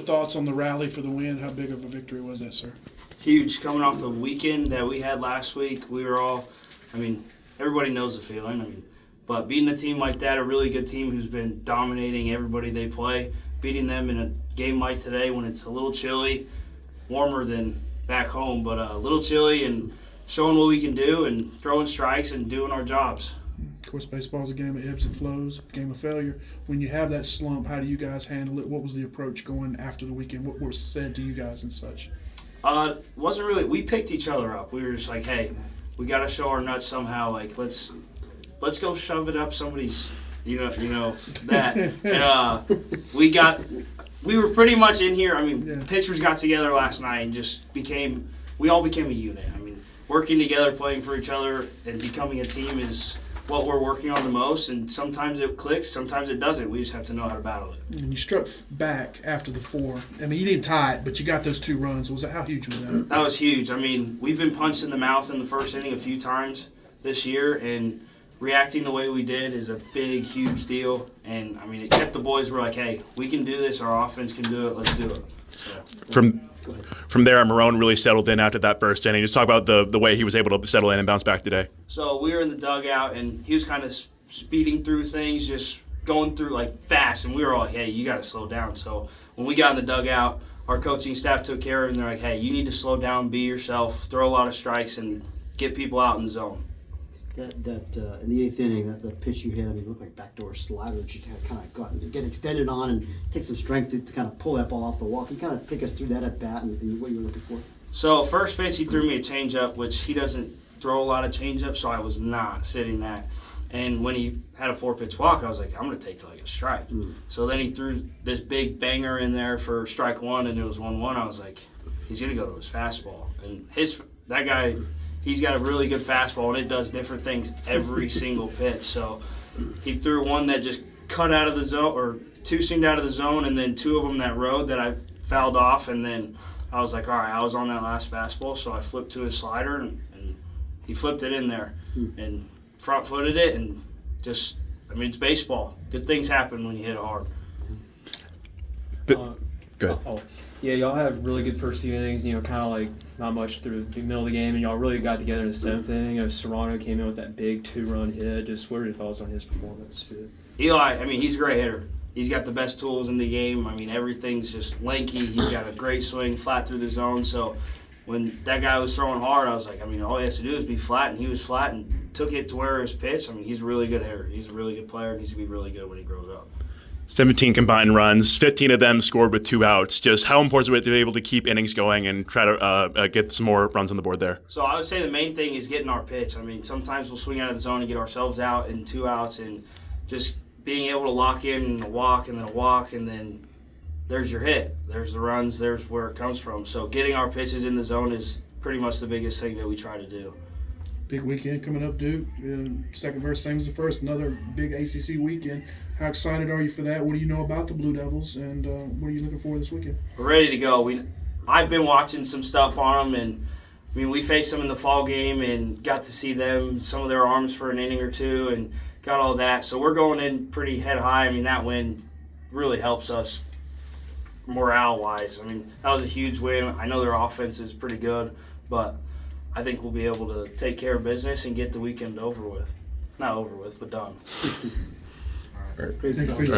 Thoughts on the rally for the win? How big of a victory was that, sir? Huge. Coming off the weekend that we had last week, we were all, everybody knows the feeling. But beating a team like that, a really good team who's been dominating everybody they play, beating them in a game like today when it's a little chilly, warmer than back home, but a little chilly, and showing what we can do and throwing strikes and doing our jobs. Of course, baseball's a game of ebbs and flows, game of failure. When you have that slump, how do you guys handle it? What was the approach going after the weekend? What was said to you guys and such? Wasn't really. We picked each other up. We were just like, hey, we got to show our nuts somehow. Like, let's go shove it up somebody's, that. And we were pretty much in here. Pitchers got together last night and we all became a unit. Working together, playing for each other, and becoming a team is what we're working on the most, and sometimes it clicks, sometimes it doesn't. We just have to know how to battle it. And you struck back after the 4. You didn't tie it, but you got those 2 runs. How huge was that? That was huge. We've been punched in the mouth in the first inning a few times this year, and reacting the way we did is a big, huge deal. And, it kept the boys were like, hey, we can do this. Our offense can do it. Let's do it. So. From there, Marone really settled in after that first inning. Just talk about the way he was able to settle in and bounce back today. So we were in the dugout, and he was kind of speeding through things, just going through fast, and we were all like, hey, you got to slow down. So when we got in the dugout, our coaching staff took care of it, and they're like, hey, you need to slow down, be yourself, throw a lot of strikes, and get people out in the zone. That in the 8th inning, the pitch you hit, it looked like backdoor slider that you kind of get extended on and take some strength to kind of pull that ball off the wall. Can you kind of take us through that at bat and what you were looking for? So first pitch, he threw me a changeup, which he doesn't throw a lot of changeups, so I was not sitting that. And when he had a 4-pitch walk, I was like, I'm going to take a strike. So then he threw this big banger in there for strike 1, and it was 1-1. I was like, he's going to go to his fastball. And that guy, he's got a really good fastball, and it does different things every single pitch. So he threw one that just cut out of the zone, or 2 seemed out of the zone, and then 2 of them that rode that I fouled off. And then I was like, all right, I was on that last fastball, so I flipped to his slider, and he flipped it in there and front-footed it. And just, it's baseball. Good things happen when you hit it hard. Go ahead. Yeah, y'all had really good first 2 innings, kind of not much through the middle of the game, and y'all really got together in the 7th inning. Serrano came in with that big 2-run hit. Just what are your thoughts on his performance? Eli, he's a great hitter. He's got the best tools in the game. Everything's just lanky. He's got a great swing, flat through the zone. So when that guy was throwing hard, I was like, all he has to do is be flat, and he was flat and took it to where his pitch. He's a really good hitter. He's a really good player, and he's going to be really good when he grows up. 17 combined runs, 15 of them scored with 2 outs. Just how important is it to be able to keep innings going and try to get some more runs on the board there? So I would say the main thing is getting our pitch. Sometimes we'll swing out of the zone and get ourselves out in 2 outs, and just being able to lock in a walk and then a walk, and then there's your hit. There's the runs. There's where it comes from. So getting our pitches in the zone is pretty much the biggest thing that we try to do. Big weekend coming up, Duke. Second verse, same as the first. Another big ACC weekend. How excited are you for that? What do you know about the Blue Devils, and what are you looking for this weekend? We're ready to go. I've been watching some stuff on them, and we faced them in the fall game and got to see them, some of their arms for an inning or 2, and got all that. So we're going in pretty head high. That win really helps us morale-wise. That was a huge win. I know their offense is pretty good, but I think we'll be able to take care of business and get the weekend over with. Not over with, but done. All right. Great Thank stuff. you for your time.